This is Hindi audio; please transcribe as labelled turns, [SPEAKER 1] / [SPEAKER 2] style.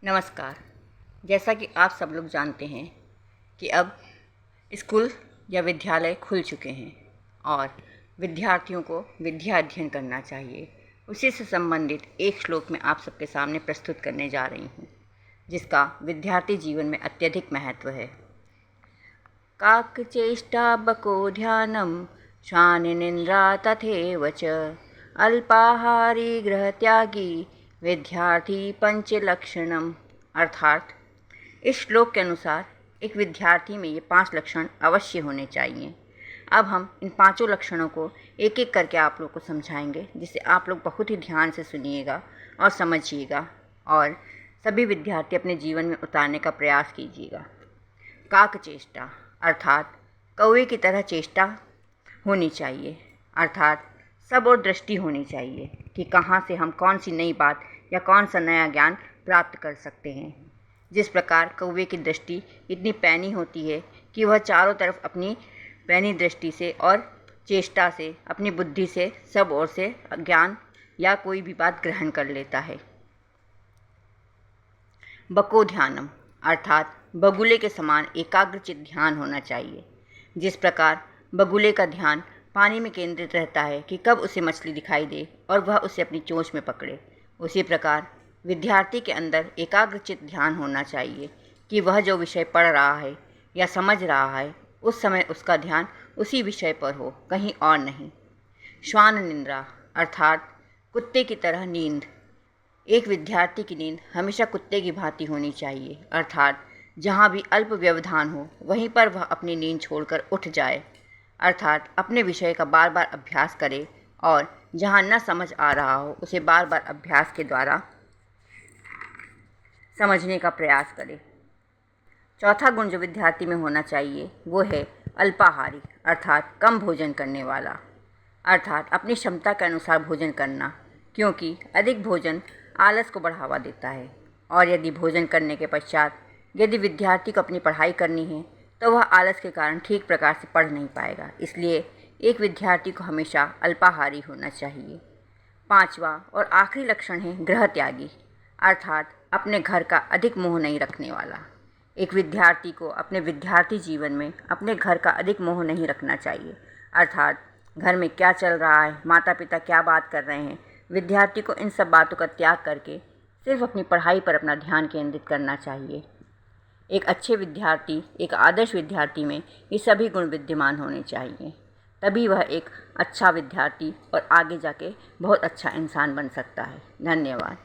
[SPEAKER 1] नमस्कार। जैसा कि आप सब लोग जानते हैं कि अब स्कूल या विद्यालय खुल चुके हैं और विद्यार्थियों को विद्या अध्ययन करना चाहिए। उसी से संबंधित एक श्लोक मैं आप सबके सामने प्रस्तुत करने जा रही हूँ, जिसका विद्यार्थी जीवन में अत्यधिक महत्व है। काकचेष्टा बको ध्यानम शानिनिन्द्रा तथैव च अल्पाहारी गृहत्यागी विद्यार्थी पंचलक्षणम। अर्थात इस श्लोक के अनुसार एक विद्यार्थी में ये 5 लक्षण अवश्य होने चाहिए। अब हम इन 5 लक्षणों को एक एक करके आप लोग को समझाएंगे, जिसे आप लोग बहुत ही ध्यान से सुनिएगा और समझिएगा और सभी विद्यार्थी अपने जीवन में उतारने का प्रयास कीजिएगा। काक चेष्टा अर्थात कौवे की तरह चेष्टा होनी चाहिए, अर्थात सब और दृष्टि होनी चाहिए कि कहाँ से हम कौन सी नई बात या कौन सा नया ज्ञान प्राप्त कर सकते हैं। जिस प्रकार कौवे की दृष्टि इतनी पैनी होती है कि वह चारों तरफ अपनी पैनी दृष्टि से और चेष्टा से, अपनी बुद्धि से सब ओर से ज्ञान या कोई भी बात ग्रहण कर लेता है। बको ध्यानम अर्थात बगुले के समान एकाग्रचित ध्यान होना चाहिए। जिस प्रकार बगुले का ध्यान पानी में केंद्रित रहता है कि कब उसे मछली दिखाई दे और वह उसे अपनी चोंच में पकड़े, उसी प्रकार विद्यार्थी के अंदर एकाग्रचित ध्यान होना चाहिए कि वह जो विषय पढ़ रहा है या समझ रहा है उस समय उसका ध्यान उसी विषय पर हो, कहीं और नहीं। श्वान निंद्रा अर्थात कुत्ते की तरह नींद। एक विद्यार्थी की नींद हमेशा कुत्ते की भांति होनी चाहिए, अर्थात जहाँ भी अल्प व्यवधान हो वहीं पर वह अपनी नींद छोड़कर उठ जाए, अर्थात अपने विषय का बार बार अभ्यास करे और जहाँ न समझ आ रहा हो उसे बार बार अभ्यास के द्वारा समझने का प्रयास करे। चौथा गुण जो विद्यार्थी में होना चाहिए वो है अल्पाहारी अर्थात कम भोजन करने वाला, अर्थात अपनी क्षमता के अनुसार भोजन करना, क्योंकि अधिक भोजन आलस को बढ़ावा देता है और यदि भोजन करने के पश्चात यदि विद्यार्थी को अपनी पढ़ाई करनी है तो वह आलस के कारण ठीक प्रकार से पढ़ नहीं पाएगा। इसलिए एक विद्यार्थी को हमेशा अल्पाहारी होना चाहिए। 5वां और आखिरी लक्षण है गृह त्यागी अर्थात अपने घर का अधिक मोह नहीं रखने वाला। एक विद्यार्थी को अपने विद्यार्थी जीवन में अपने घर का अधिक मोह नहीं रखना चाहिए, अर्थात घर में क्या चल रहा है, माता पिता क्या बात कर रहे हैं, विद्यार्थी को इन सब बातों का त्याग करके सिर्फ अपनी पढ़ाई पर अपना ध्यान केंद्रित करना चाहिए। एक अच्छे विद्यार्थी, एक आदर्श विद्यार्थी में ये सभी गुण विद्यमान होने चाहिए, तभी वह एक अच्छा विद्यार्थी और आगे जाके बहुत अच्छा इंसान बन सकता है। धन्यवाद।